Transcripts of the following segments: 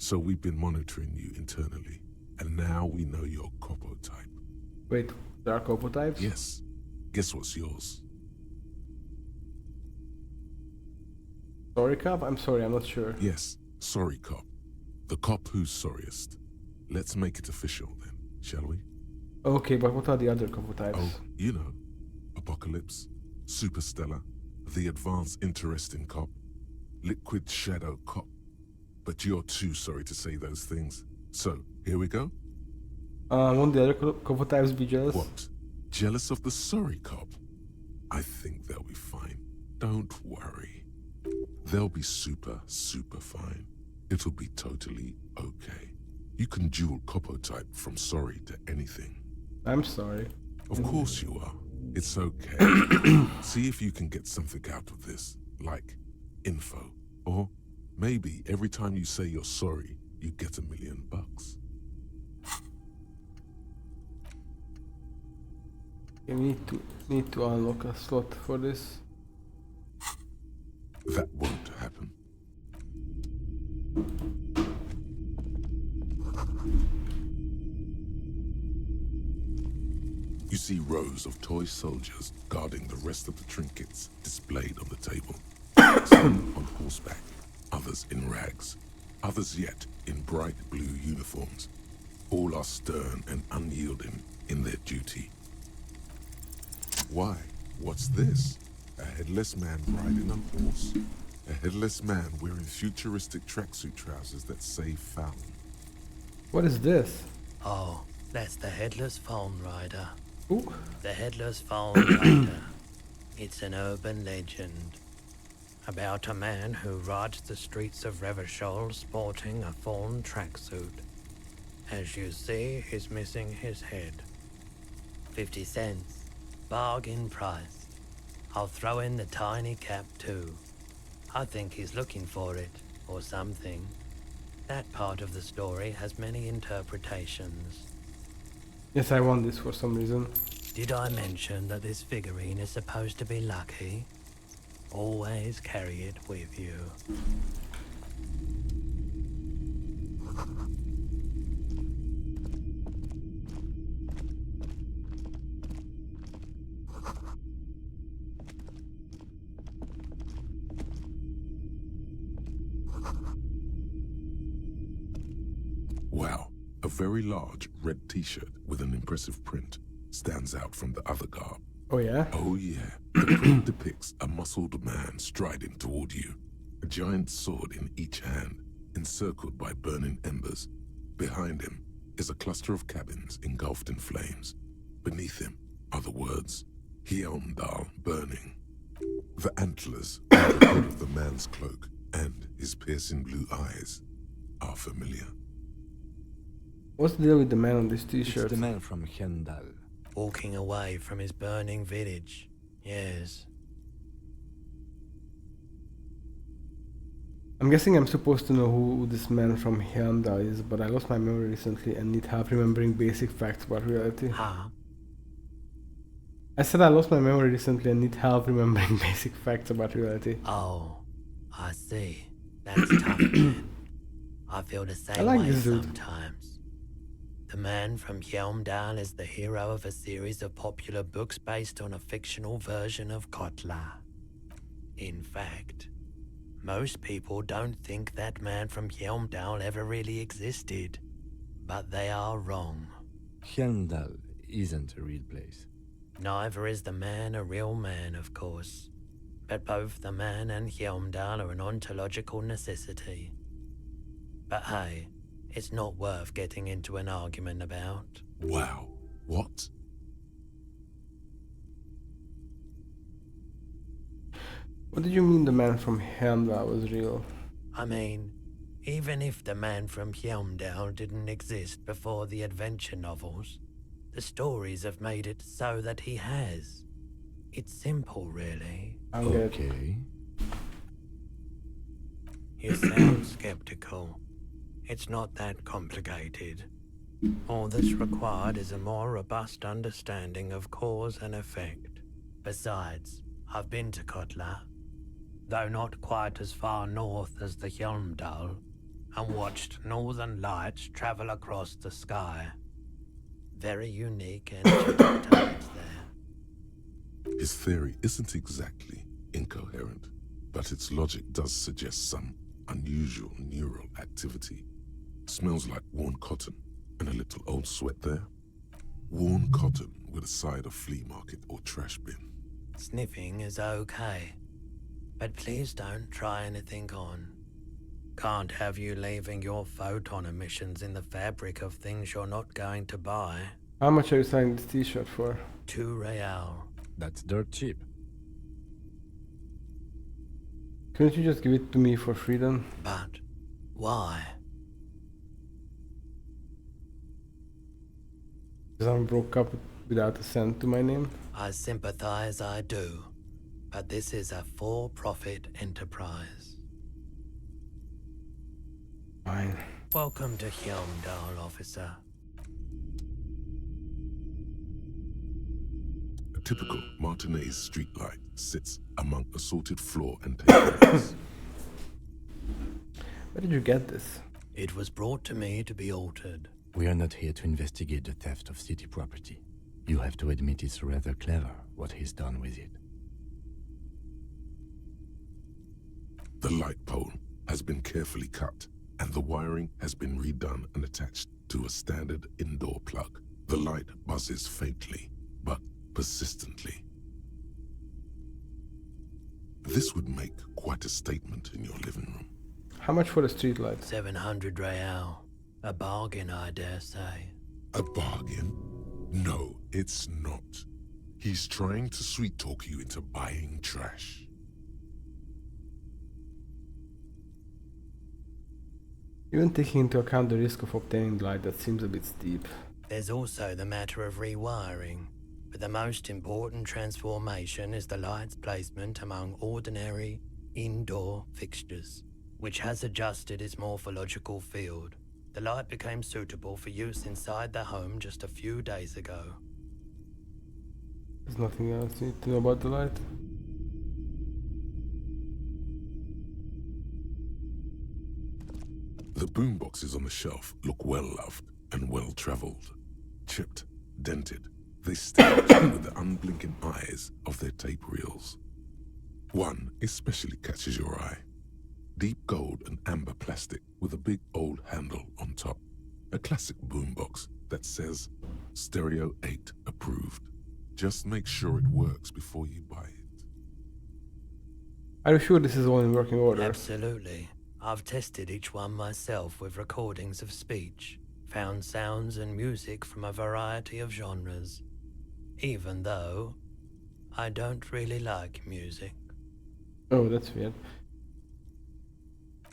So we've been monitoring you internally, and now we know your Copo type. Wait, there are Copo types? Yes. Guess what's yours? Sorry, Cop? I'm sorry, I'm not sure. Yes, sorry cop. The cop who's sorriest. Let's make it official then, shall we? Okay, but what are the other Copo types? Oh, you know, Apocalypse, Superstellar, the Advanced Interesting Cop, Liquid Shadow Cop. But you're too sorry to say those things. So, here we go? Won't the other Copo types be jealous? What? Jealous of the sorry cop? I think they'll be fine. Don't worry. They'll be super fine. It'll be totally okay. You can dual Copo type from sorry to anything. I'm sorry. Of course you are. It's okay. See if you can get something out of this, like info. Or maybe every time you say you're sorry, you get $1 million. Okay, we need to unlock a slot for this. That won't happen. You see rows of toy soldiers guarding the rest of the trinkets displayed on the table. Some on horseback, others in rags, others yet in bright blue uniforms. All are stern and unyielding in their duty. Why? What's this? A headless man riding a horse? A headless man wearing futuristic tracksuit trousers that say Fallon. What is this? Oh, that's the Headless Phone Rider. Ooh. The Headless Phone Rider. It's an urban legend about a man who rides the streets of Revachol sporting a fawn tracksuit. As you see, he's missing his head. 50 cents. Bargain price. I'll throw in the tiny cap too. I think he's looking for it, or something. That part of the story has many interpretations. Yes, I want this for some reason. Did I mention that this figurine is supposed to be lucky? Always carry it with you. Wow, a very large red t-shirt with an impressive print stands out from the other garb. Oh yeah? Oh yeah, the print depicts a muscled man striding toward you, a giant sword in each hand, encircled by burning embers. Behind him is a cluster of cabins engulfed in flames. Beneath him are the words, Hjelmdal burning. The antlers on the hood of the man's cloak and his piercing blue eyes are familiar. What's the deal with the man on this It's t-shirt? the man from Hendal. Walking away from his burning village. Yes. I'm guessing I'm supposed to know who this man from Hyanda is, but I lost my memory recently and need help remembering basic facts about reality. Huh? I said I lost my memory recently and need help remembering basic facts about reality. Oh, I see. That's tough, man. I feel the same like way this dude. sometimes. The man from Hjelmdal is the hero of a series of popular books based on a fictional version of Kotla. In fact, most people don't think that man from Hjelmdal ever really existed. But they are wrong. Hendal isn't a real place. Neither is the man a real man, of course. But both the man and Hjelmdal are an ontological necessity. But hey, it's not worth getting into an argument about. Wow, what? What did you mean the man from Hyanda was real? I mean, even if the man from Hjelmdal didn't exist before the adventure novels, the stories have made it so that he has. It's simple, really. I'm good. Okay. You sound skeptical. It's not that complicated. All that's required is a more robust understanding of cause and effect. Besides, I've been to Kotla. Though not quite as far north as the Hjelmdal, and watched northern lights travel across the sky. Very unique energetic tides there. His theory isn't exactly incoherent, but its logic does suggest some unusual neural activity. Smells like worn cotton and a little old sweat there. Worn cotton with a side of flea market or trash bin. Sniffing is okay, but please don't try anything on. Can't have you leaving your photon emissions in the fabric of things you're not going to buy. How much are you selling this t-shirt for? 2 real. That's dirt cheap. Couldn't you just give it to me for free then? But why? Because I broke up without a cent to my name? I sympathize, I do. But this is a for-profit enterprise. Fine. Welcome to Hyundai, officer. A typical Martinez streetlight sits among assorted floor and tables. Where did you get this? It was brought to me to be altered. We are not here to investigate the theft of city property. You have to admit it's rather clever what he's done with it. The light pole has been carefully cut, and the wiring has been redone and attached to a standard indoor plug. The light buzzes faintly, but persistently. This would make quite a statement in your living room. How much for the streetlight? 700 real. A bargain, I dare say. A bargain? No, it's not. He's trying to sweet-talk you into buying trash. Even taking into account the risk of obtaining the light, that seems a bit steep. There's also the matter of rewiring, but the most important transformation is the light's placement among ordinary indoor fixtures, which has adjusted its morphological field. The light became suitable for use inside the home just a few days ago. There's nothing else you need to know about the light? The boomboxes on the shelf look well-loved and well-traveled. Chipped, dented, they stare at you with the unblinking eyes of their tape reels. One especially catches your eye. Deep gold and amber plastic with a big old handle on top. A classic boombox that says, Stereo 8 approved. Just make sure it works before you buy it. Are you sure this is all in working order? Absolutely. I've tested each one myself with recordings of speech, found sounds and music from a variety of genres, even though I don't really like music. Oh, that's weird.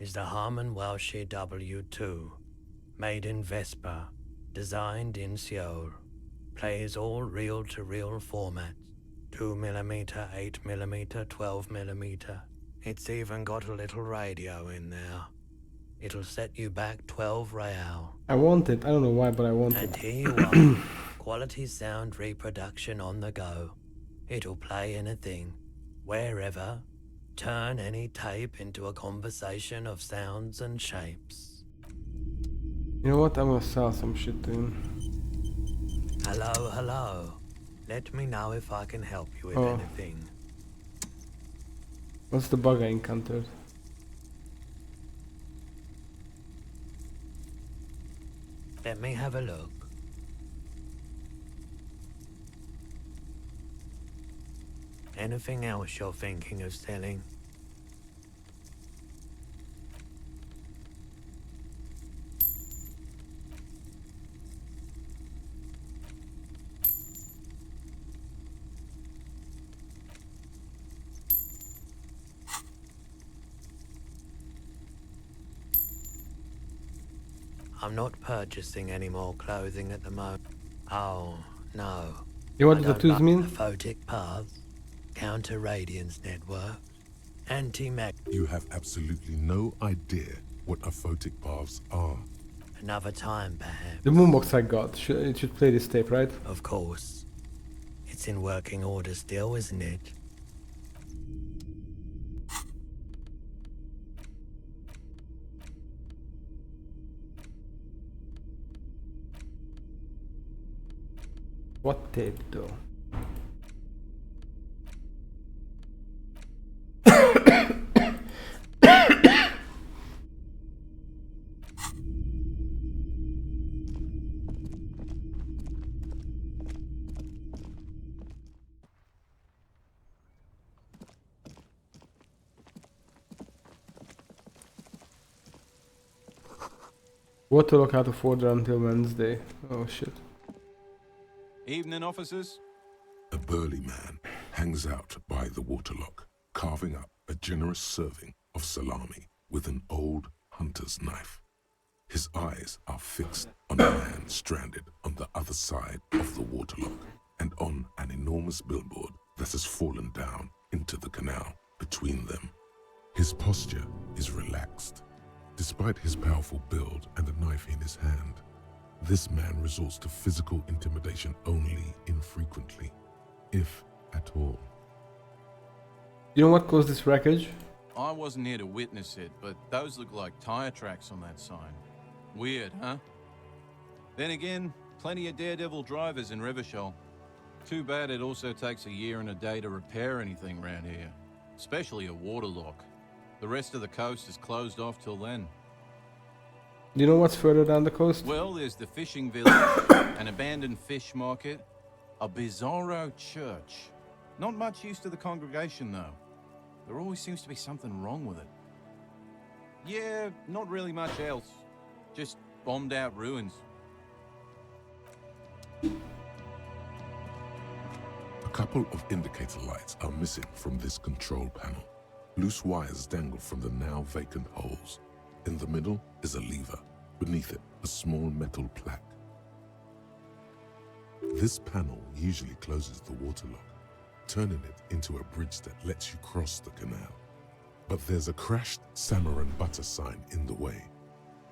Is the Harman Welsh W2, made in Vespa, designed in Seoul, plays all reel-to-reel formats, 2mm, 8mm, 12mm. It's even got a little radio in there. It'll set you back 12 real. I want it. I don't know why, but I want And it. here you are, quality sound reproduction on the go. It'll play anything, wherever, turn any tape into a conversation of sounds and shapes. You know what? I'm gonna sell some shit to him. Hello, hello. Let me know if I can help you with Oh. anything. What's the bug I encountered? Let me have a look. Anything else you're thinking of selling? I'm not purchasing any more clothing at the moment. Oh, no. You know what I the don't tattoos like mean? the photic paths, counter-radiance network, anti-mag... You have absolutely no idea what aphotic paths are. Another time, perhaps. The boombox I got. It should play this tape, right? Of course. It's in working order still, isn't it? What tape though? Water lock out of order until Wednesday. Oh shit. Evening, officers. A burly man hangs out by the waterlock, carving up a generous serving of salami with an old hunter's knife. His eyes are fixed on a man stranded on the other side of the waterlock and on an enormous billboard that has fallen down into the canal between them. His posture is relaxed. Despite his powerful build and a knife in his hand, this man resorts to physical intimidation only infrequently, if at all. You know what caused this wreckage? I wasn't here to witness it, but those look like tire tracks on that sign. Weird, huh? Then again, plenty of daredevil drivers in Revachol. Too bad it also takes a year and a day to repair anything around here, especially a waterlock. The rest of the coast is closed off till then. Do you know what's further down the coast? Well, there's the fishing village, an abandoned fish market, a bizarro church. Not much use to the congregation, though. There always seems to be something wrong with it. Yeah, not really much else. Just bombed out ruins. A couple of indicator lights are missing from this control panel. Loose wires dangle from the now vacant holes. In the middle is a lever. Beneath it, a small metal plaque. This panel usually closes the waterlock, turning it into a bridge that lets you cross the canal. But there's a crashed salmon and butter sign in the way.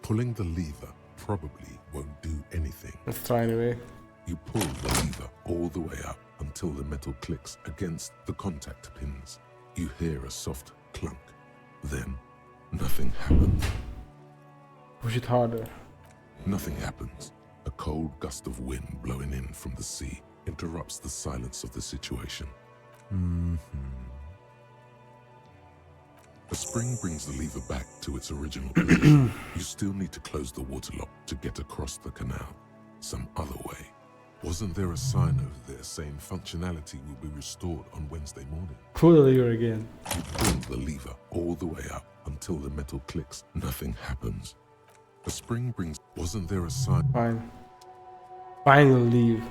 Pulling the lever probably won't do anything. Let's try anyway. You pull the lever all the way up until the metal clicks against the contact pins. You hear a soft clunk. Then, nothing happens. Push it harder. Nothing happens. A cold gust of wind blowing in from the sea interrupts the silence of the situation. A spring brings the lever back to its original position. You still need to close the waterlock to get across the canal. Some other way. Wasn't there a sign over there saying functionality will be restored on Wednesday morning? Pull the lever again. You pull the lever all the way up until the metal clicks. Nothing happens. A spring brings... Wasn't there a sign... Fine. Fine, we'll leave.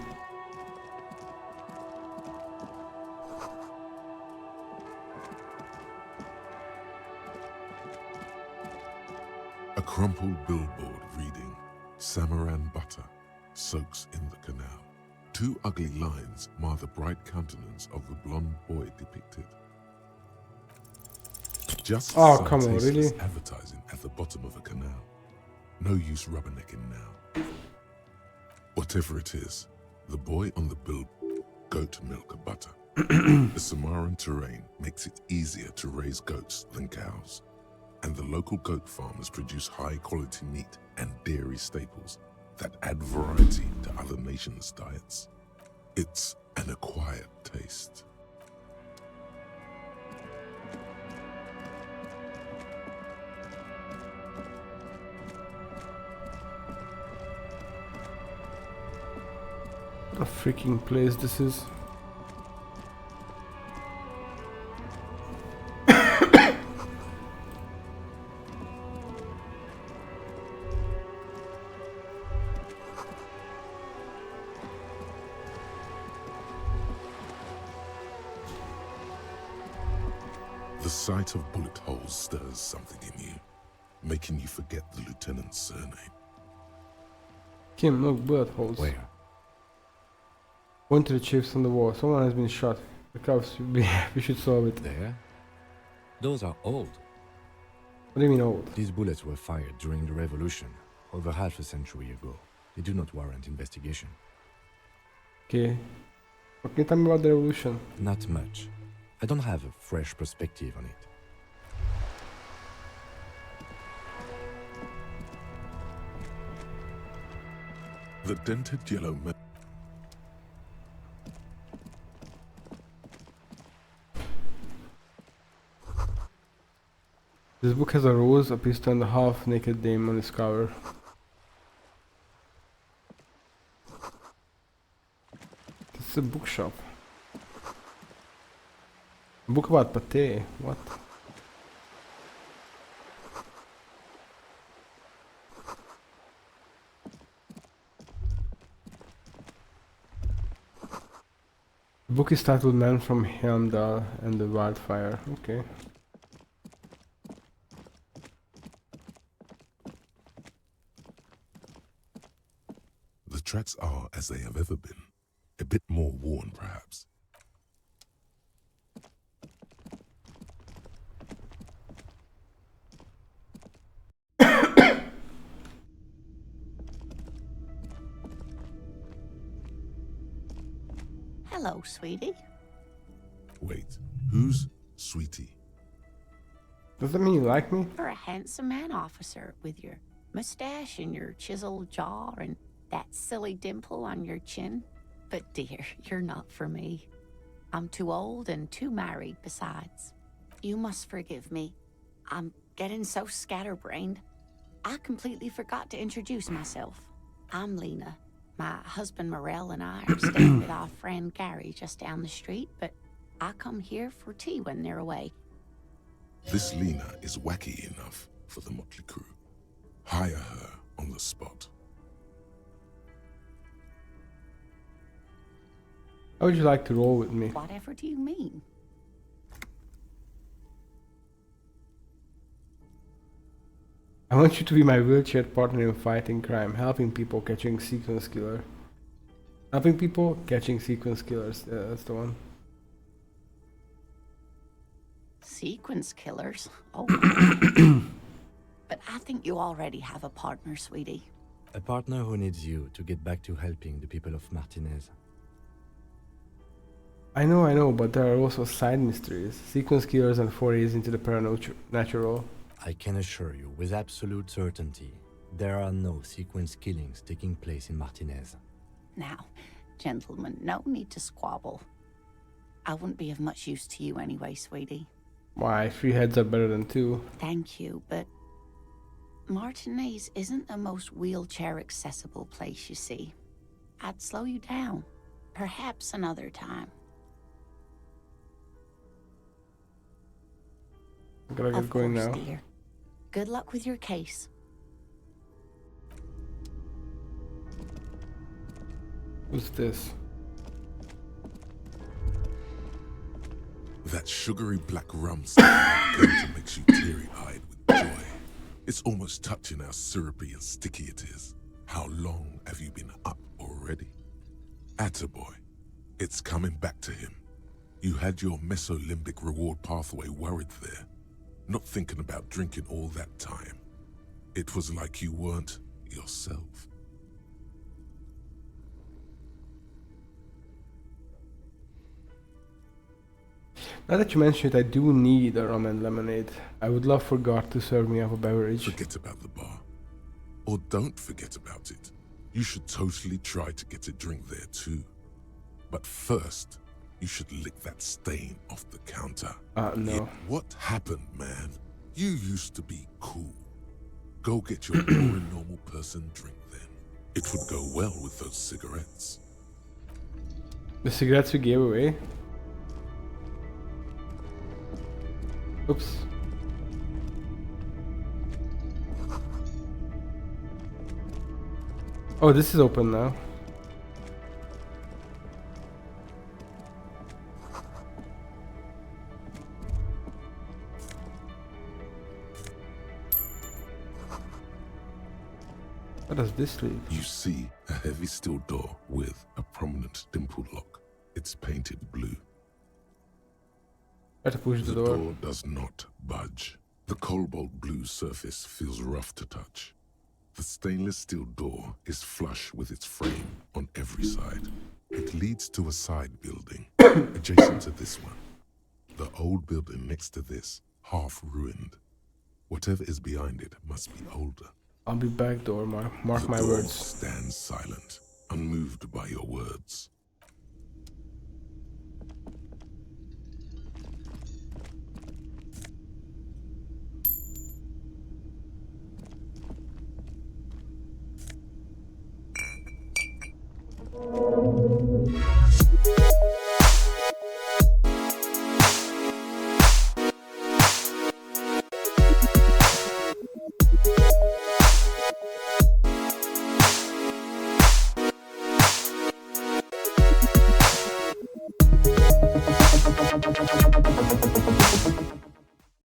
A crumpled billboard reading, Samaran butter soaks in the canal. Two ugly lines mar the bright countenance of the blonde boy depicted. Just Oh, some come on, tasteless really? advertising at the bottom of a canal. No use rubbernecking now. Whatever it is, the boy on the bill, goat milk butter. The Samaran terrain makes it easier to raise goats than cows. And the local goat farmers produce high-quality meat and dairy staples that add variety to other nations' diets. It's an acquired taste. What a freaking place this is. The sight of bullet holes stirs something in you, making you forget the lieutenant's surname. Kim, look, bullet holes. Where? Point to the chips on the wall. Someone has been shot. The cops should be... we should solve it. There? Those are old. What do you mean old? These bullets were fired during the revolution, over half a century ago. They do not warrant investigation. Okay. What can you tell me about the revolution? Not much. I don't have a fresh perspective on it. The dented yellow This book has a rose, a pistol, and a half-naked dame on its cover. This is a bookshop. A book about pate. What? The book is titled Man from Heimdall and the Wildfire. Okay. The tracks are as they have ever been. A bit more worn, perhaps. Hello, sweetie. Wait, who's Sweetie? Does that mean you like me? You're a handsome man, officer, with your mustache and your chiseled jaw and that silly dimple on your chin. But dear, you're not for me. I'm too old and too married besides. You must forgive me. I'm getting so scatterbrained. I completely forgot to introduce myself. I'm Lena. My husband Morel and I are staying with our friend Gary just down the street, but I come here for tea when they're away. This Lena is wacky enough for the motley crew. Hire her on the spot. How would you like to roll with me? Whatever do you mean? I want you to be my wheelchair partner in fighting crime, helping people catching sequence killer. Helping people catching sequence killers. Yeah, that's the one. Sequence killers? Oh. But I think you already have a partner, sweetie. A partner who needs you to get back to helping the people of Martinez. I know, but there are also side mysteries, sequence killers and forays into the supernatural. I can assure you with absolute certainty, there are no sequence killings taking place in Martinez. Now, gentlemen, no need to squabble. I wouldn't be of much use to you anyway, sweetie. Why, 3 heads are better than 2. Thank you, but Martinez isn't the most wheelchair accessible place, you see. I'd slow you down. Perhaps another time. I gotta get Of going course, now. dear. Good luck with your case. What's this? That sugary black rum that makes you teary-eyed with joy. It's almost touching how syrupy and sticky it is. How long have you been up already? Attaboy. It's coming back to him. You had your mesolimbic reward pathway worried there, not thinking about drinking all that time. It was like you weren't yourself. Now that you mention it, I do need a rum and lemonade. I would love for God to serve me up a beverage. Forget about the bar. Or don't forget about it. You should totally try to get a drink there too. But first, you should lick that stain off the counter. No. What happened, man? You used to be cool. Go get your boring normal person drink then. It would go well with those cigarettes. The cigarettes we gave away? Oops. Oh, this is open now. What does this lead? You see a heavy steel door with a prominent dimple lock. It's painted blue. Try to push the The door. door does not budge. The cobalt blue surface feels rough to touch. The stainless steel door is flush with its frame on every side. It leads to a side building adjacent to this one. The old building next to this, half ruined. Whatever is behind it must be older. I'll be back, door. Mark The my door words. stands silent, unmoved by your words.